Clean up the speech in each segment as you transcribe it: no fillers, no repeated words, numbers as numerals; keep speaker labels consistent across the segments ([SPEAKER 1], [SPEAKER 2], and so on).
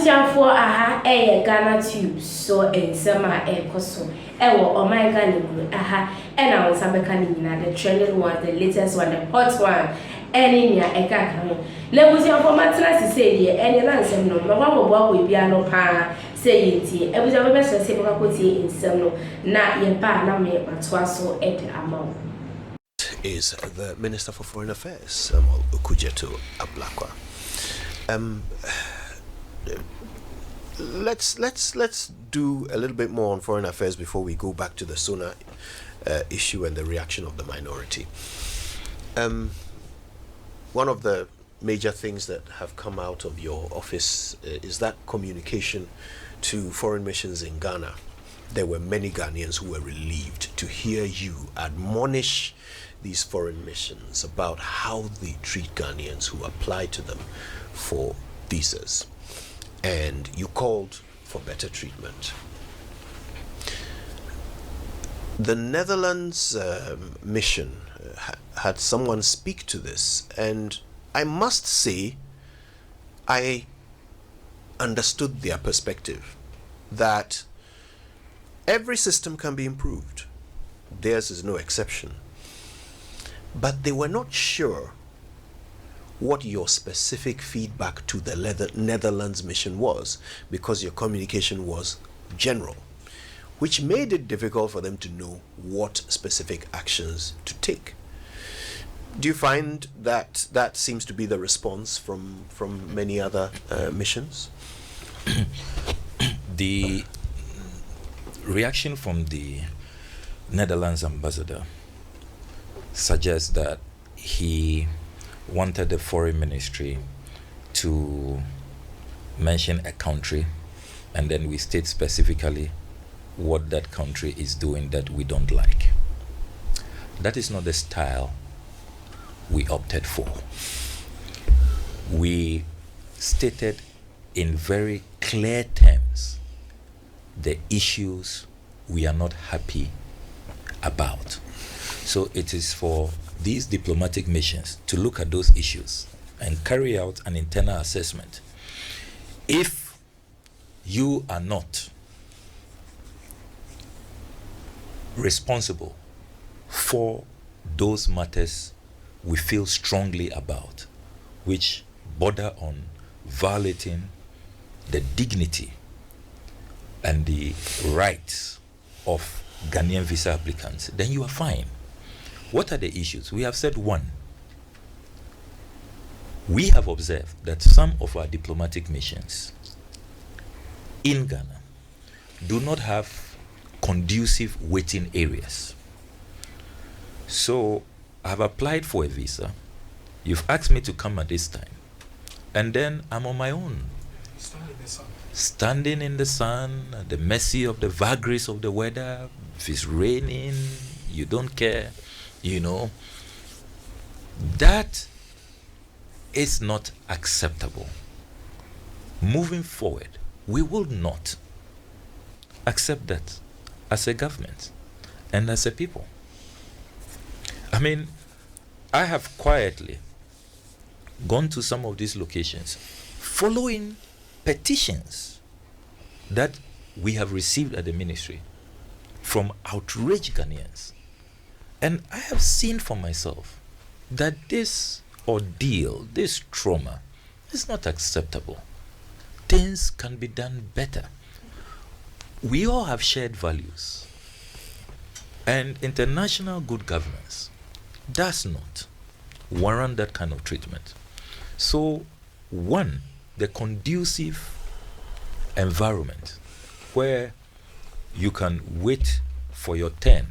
[SPEAKER 1] for aha Ghanatube so in summer koso oh my god aha and I was the trending one, the latest one, the hot one and in your eka lebusia for matras say any answer no my will be no pa say it I was a best say in some na ye pa na me matwaso at amount
[SPEAKER 2] is the Minister for Foreign Affairs Okudzeto Ablakwa. Let's do a little bit more on foreign affairs before we go back to the SONA issue and the reaction of the minority. One of the major things that have come out of your office is that communication to foreign missions in Ghana. There were many Ghanaians who were relieved to hear you admonish these foreign missions about how they treat Ghanaians who apply to them for visas. And you called for better treatment. The Netherlands mission had someone speak to this, and I must say I understood their perspective that every system can be improved. Theirs is no exception. But they were not sure what your specific feedback to the Netherlands mission was, because your communication was general, which made it difficult for them to know what specific actions to take. Do you find that that seems to be the response from many other missions?
[SPEAKER 3] The reaction from the Netherlands ambassador suggests that he wanted the foreign ministry to mention a country, and then we state specifically what that country is doing that we don't like. That is not the style we opted for. We stated in very clear terms the issues we are not happy about. So it is for these diplomatic missions to look at those issues and carry out an internal assessment. If you are not responsible for those matters we feel strongly about, which border on violating the dignity and the rights of Ghanaian visa applicants, then you are fine. What are the issues? We have said one. We have observed that some of our diplomatic missions in Ghana do not have conducive waiting areas. So I've applied for a visa. You've asked me to come at this time. And then I'm on my own. Standing in the sun, at the mercy of the vagaries of the weather. If it's raining, you don't care. You know, that is not acceptable. Moving forward, we will not accept that as a government and as a people. I mean, I have quietly gone to some of these locations following petitions that we have received at the ministry from outraged Ghanaians. And I have seen for myself that this ordeal, this trauma, is not acceptable. Things can be done better. We all have shared values. And international good governance does not warrant that kind of treatment. So, one, the conducive environment where you can wait for your turn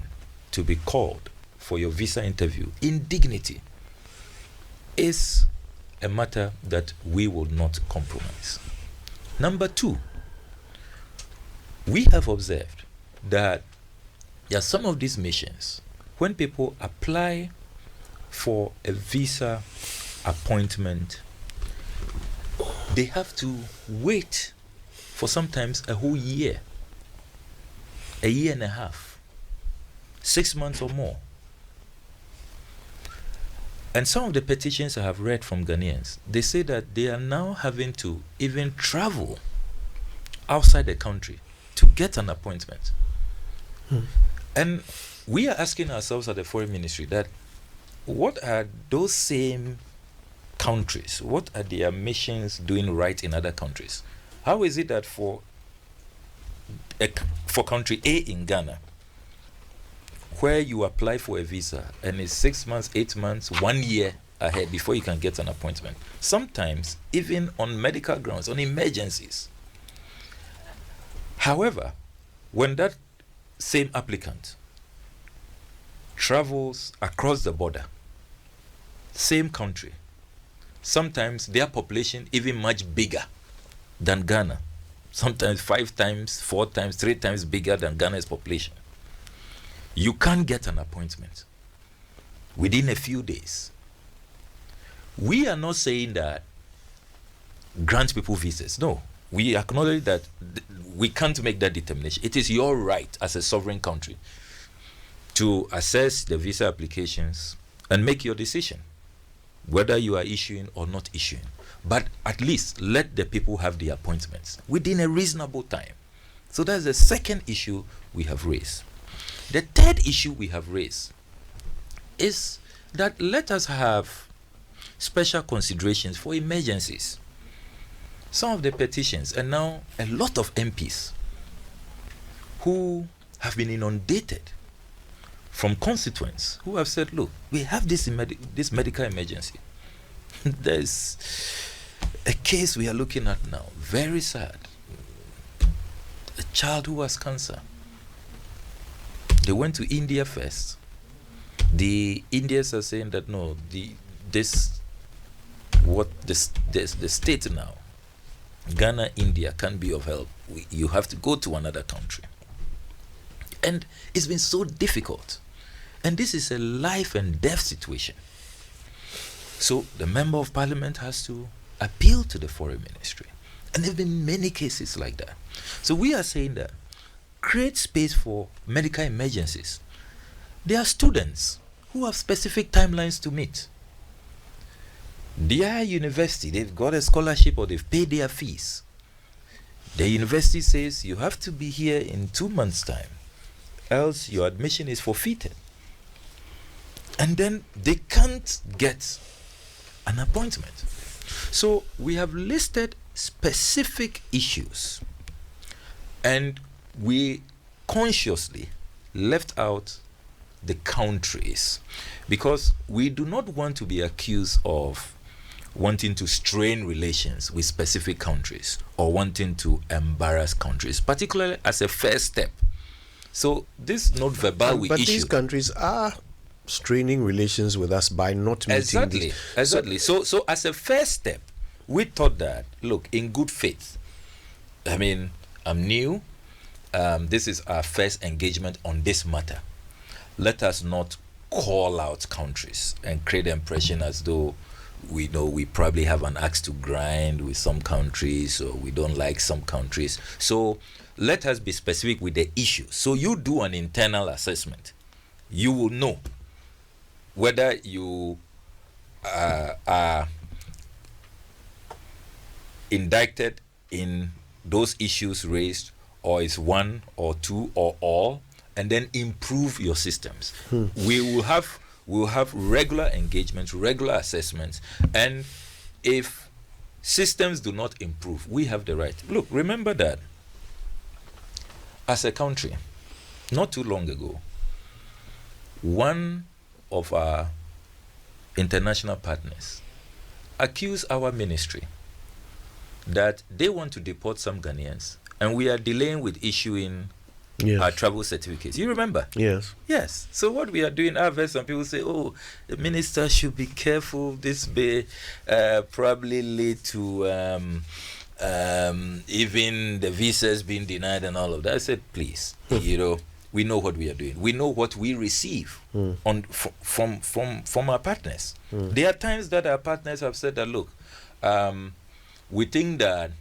[SPEAKER 3] to be called for your visa interview in dignity is a matter that we will not compromise. Number two, we have observed that there are some of these missions, when people apply for a visa appointment, they have to wait for sometimes a whole year, a year and a half, 6 months or more. And some of the petitions I have read from Ghanaians, they say that they are now having to even travel outside the country to get an appointment. And we are asking ourselves at the Foreign Ministry that what are those same countries, what are their missions doing right in other countries? How is it that for country A in Ghana, where you apply for a visa and it's 6 months, 8 months, 1 year ahead before you can get an appointment, sometimes even on medical grounds, on emergencies. However, when that same applicant travels across the border, same country, sometimes their population even much bigger than Ghana, sometimes 5 times, 4 times, 3 times bigger than Ghana's population, you can't get an appointment within a few days. We are not saying that grant people visas. No, we acknowledge that we can't make that determination. It is your right as a sovereign country to assess the visa applications and make your decision whether you are issuing or not issuing. But at least let the people have the appointments within a reasonable time. So that's the second issue we have raised. The third issue we have raised is that let us have special considerations for emergencies. Some of the petitions, and now a lot of MPs who have been inundated from constituents who have said, look, we have this medical emergency. There's a case we are looking at now, very sad. A child who has cancer. They went to India first. The Indians are saying that no, the state now, Ghana, India, can't be of help. You have to go to another country. And it's been so difficult. And this is a life and death situation. So the Member of Parliament has to appeal to the Foreign Ministry. And there have been many cases like that. So we are saying that create space for medical emergencies. There are students who have specific timelines to meet. Their university, they've got a scholarship or they've paid their fees. The university says you have to be here in 2 months' time, else your admission is forfeited. And then they can't get an appointment. So we have listed specific issues and we consciously left out the countries because we do not want to be accused of wanting to strain relations with specific countries or wanting to embarrass countries, particularly as a first step. So this note verbal we
[SPEAKER 2] but
[SPEAKER 3] issued.
[SPEAKER 2] These countries are straining relations with us by not meeting.
[SPEAKER 3] Exactly. So as a first step, we thought that, look, in good faith, I mean, I'm new. This is our first engagement on this matter. Let us not call out countries and create the impression as though we know we probably have an axe to grind with some countries or we don't like some countries. So let us be specific with the issue. So you do an internal assessment. You will know whether you are indicted in those issues raised, or is one or two or all, and then improve your systems. We will have regular engagements, regular assessments, and if systems do not improve, we have the right. Look, remember that as a country, not too long ago, one of our international partners accused our ministry that they want to deport some Ghanaians and we are delaying with issuing our travel certificates. You remember? Yes. So what we are doing, I've heard some people say, oh, the minister should be careful. This may probably lead to even the visas being denied and all of that. I said, please, we know what we are doing. We know what we receive from our partners. There are times that our partners have said that, look, we think that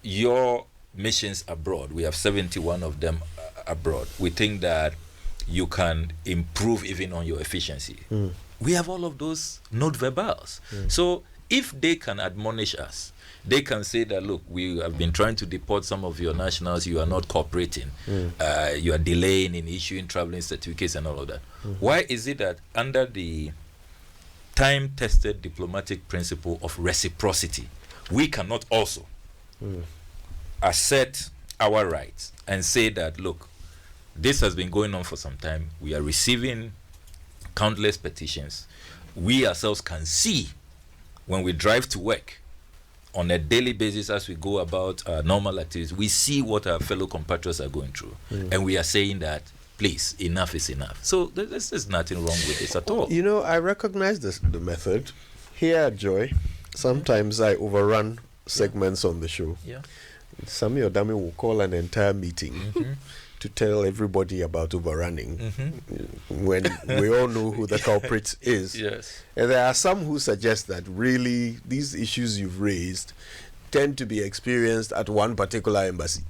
[SPEAKER 3] your missions abroad, we have 71 of them abroad, we think that you can improve even on your efficiency. We have all of those note verbals. So if they can admonish us, they can say that, look, we have been trying to deport some of your nationals, you are not cooperating, you are delaying in issuing traveling certificates and all of that. Why is it that under the time-tested diplomatic principle of reciprocity, we cannot also assert our rights and say that, look, this has been going on for some time, we are receiving countless petitions, we ourselves can see when we drive to work on a daily basis as we go about our normal activities, we see what our fellow compatriots are going through, and we are saying that, please, enough is enough. So there's nothing wrong with this at all.
[SPEAKER 2] You know, I recognize the method. Here at Joy, sometimes I overrun segments on the show.
[SPEAKER 3] Yeah.
[SPEAKER 2] Sami Odami will call an entire meeting to tell everybody about overrunning when we all know who the culprit is.
[SPEAKER 3] Yes.
[SPEAKER 2] And there are some who suggest that really these issues you've raised tend to be experienced at one particular embassy.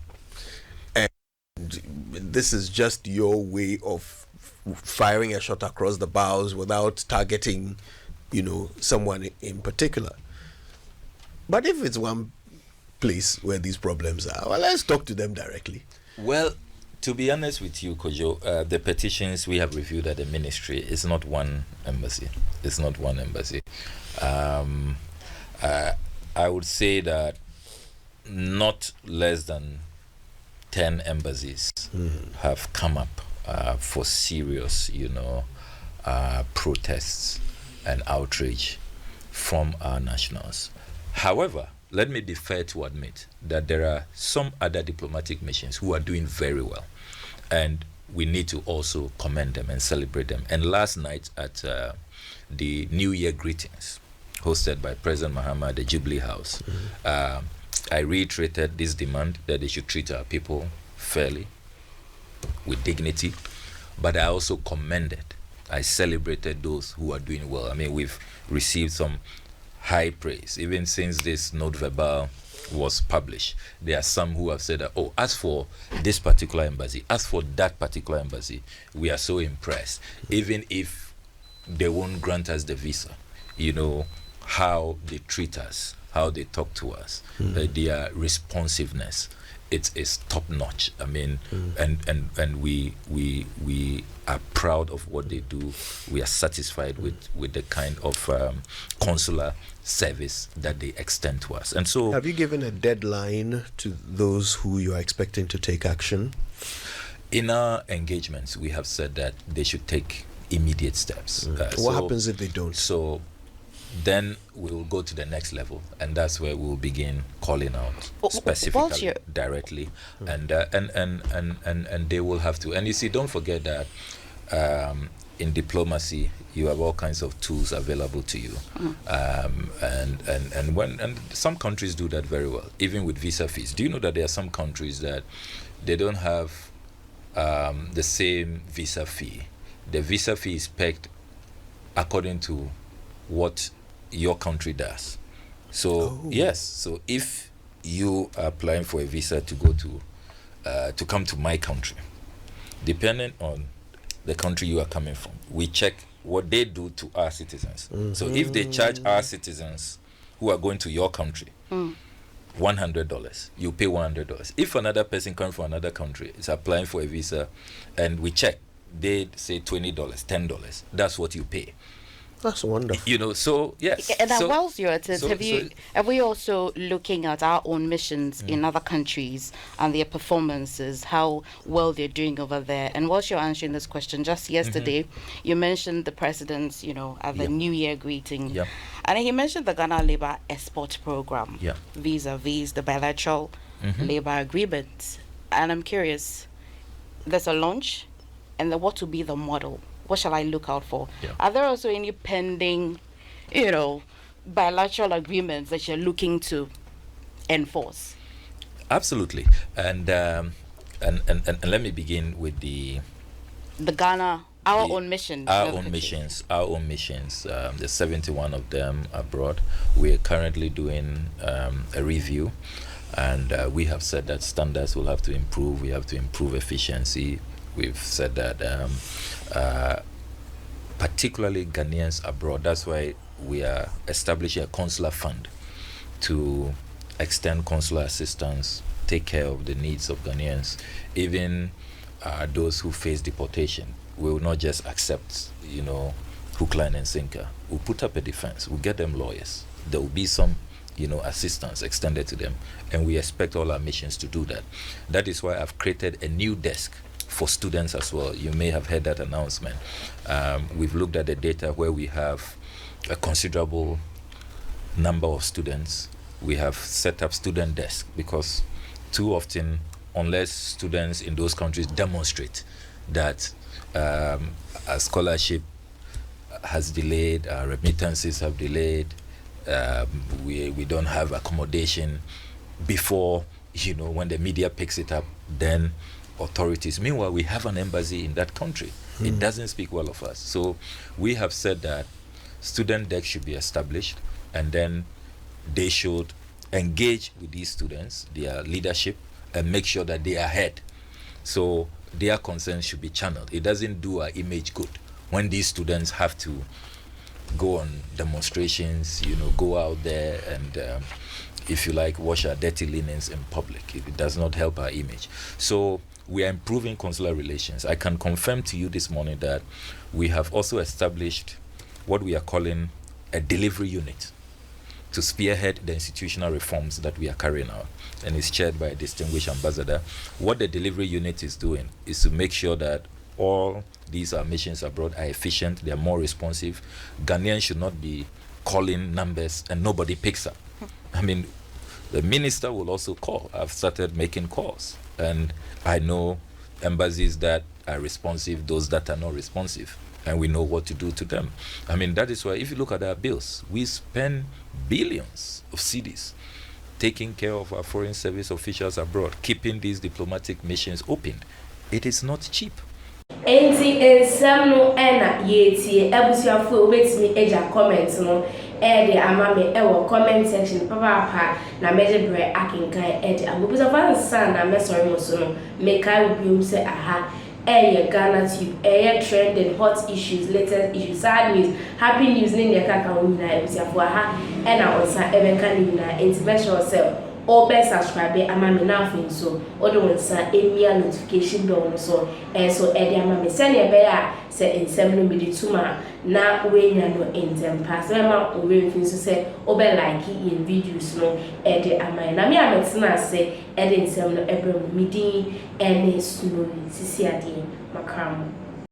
[SPEAKER 2] And this is just your way of firing a shot across the bows without targeting, you know, someone in particular. But if it's one place where these problems are, well, let's talk to them directly.
[SPEAKER 3] Well, to be honest with you, Kojo, the petitions we have reviewed at the ministry is not one embassy. It's not one embassy. I would say that not less than 10 embassies have come up for serious, protests and outrage from our nationals. However, let me be fair to admit that there are some other diplomatic missions who are doing very well, and we need to also commend them and celebrate them. And last night at the New Year greetings hosted by President Mahama at the Jubilee House, I reiterated this demand that they should treat our people fairly, with dignity, but I also commended, I celebrated those who are doing well. I mean, we've received some high praise. Even since this note verbal was published, there are some who have said that, oh, as for this particular embassy, as for that particular embassy, we are so impressed. Even if they won't grant us the visa, how they treat us, how they talk to us, their responsiveness, it is top notch. I mean, and we are proud of what they do. We are satisfied with the kind of consular service that they extend to us. And so,
[SPEAKER 2] have you given a deadline to those who you are expecting to take action?
[SPEAKER 3] In our engagements, we have said that they should take immediate steps.
[SPEAKER 2] What happens if they don't?
[SPEAKER 3] So then we will go to the next level, and that's where we will begin calling out specifically, directly, and they will have to. And you see, don't forget that in diplomacy, you have all kinds of tools available to you, and some countries do that very well, even with visa fees. Do you know that there are some countries that they don't have the same visa fee? The visa fee is pegged according to what your country does. So yes, so if you are applying for a visa to go to come to my country, depending on the country you are coming from, we check what they do to our citizens. So if they charge our citizens who are going to your country $100, you pay $100. If another person coming from another country is applying for a visa and we check, they say $20, $10, that's what you pay.
[SPEAKER 2] That's wonderful.
[SPEAKER 3] So yes.
[SPEAKER 4] And whilst you're at it, are we also looking at our own missions in other countries and their performances, how well they're doing over there? And whilst you're answering this question, just yesterday, you mentioned the president's, at the New Year greeting.
[SPEAKER 3] Yeah.
[SPEAKER 4] And he mentioned the Ghana Labour Export Program, vis-a-vis the bilateral labour agreement. And I'm curious, there's a launch, and then what will be the model? What shall I look out for? Yeah. Are there also any pending, bilateral agreements that you're looking to enforce?
[SPEAKER 3] Absolutely. And let me begin with the
[SPEAKER 4] Ghana, our own missions.
[SPEAKER 3] Our own missions. There's 71 of them abroad. We're currently doing a review, and we have said that standards will have to improve. We have to improve efficiency. We've said that particularly Ghanaians abroad, that's why we are establishing a consular fund to extend consular assistance, take care of the needs of Ghanaians, even those who face deportation. We will not just accept, hook, line, and sinker. We'll put up a defense. We'll get them lawyers. There will be some, assistance extended to them, and we expect all our missions to do that. That is why I've created a new desk for students as well. You may have heard that announcement. We've looked at the data where we have a considerable number of students. We have set up student desk because too often, unless students in those countries demonstrate that a scholarship has delayed, remittances have delayed, we don't have accommodation before, when the media picks it up, then authorities. Meanwhile, we have an embassy in that country. It doesn't speak well of us. So we have said that student desk should be established, and then they should engage with these students, their leadership, and make sure that they are ahead. So their concerns should be channeled. It doesn't do our image good when these students have to go on demonstrations, go out there and, if you like, wash our dirty linens in public. It does not help our image. So we are improving consular relations. I can confirm to you this morning that we have also established what we are calling a delivery unit to spearhead the institutional reforms that we are carrying out, and it's chaired by a distinguished ambassador. What the delivery unit is doing is to make sure that all these missions abroad are efficient, they are more responsive. Ghanaians should not be calling numbers and nobody picks up. I mean, the minister will also call. I've started making calls, and I know embassies that are responsive, those that are not responsive, and we know what to do to them. I mean, that is why if you look at our bills, we spend billions of cedis taking care of our foreign service officials abroad, keeping these diplomatic missions open. It is not cheap.
[SPEAKER 1] Enti ensem no na yetie abusuafo obetimi eja comment no de amame ewo comment section papa na meje bre akinkan de abusuafo ansa na mesori mo so no mekai obiom se aha Ghanatube trending hot issues, latest issues, sad news, happy news ni kaka wona abusuafo aha na onsa ebenka ni na enti make sure yourself or best subscribe amame na afin so odo wonsa emia notification bell no so so edi amame send e be ya se ensem no medi tuma na wenya no entem pass ma o we fin so se obe like in videos no edi amame na me ametina se edi ensem no ebrem medi ene sunu sisi ade makram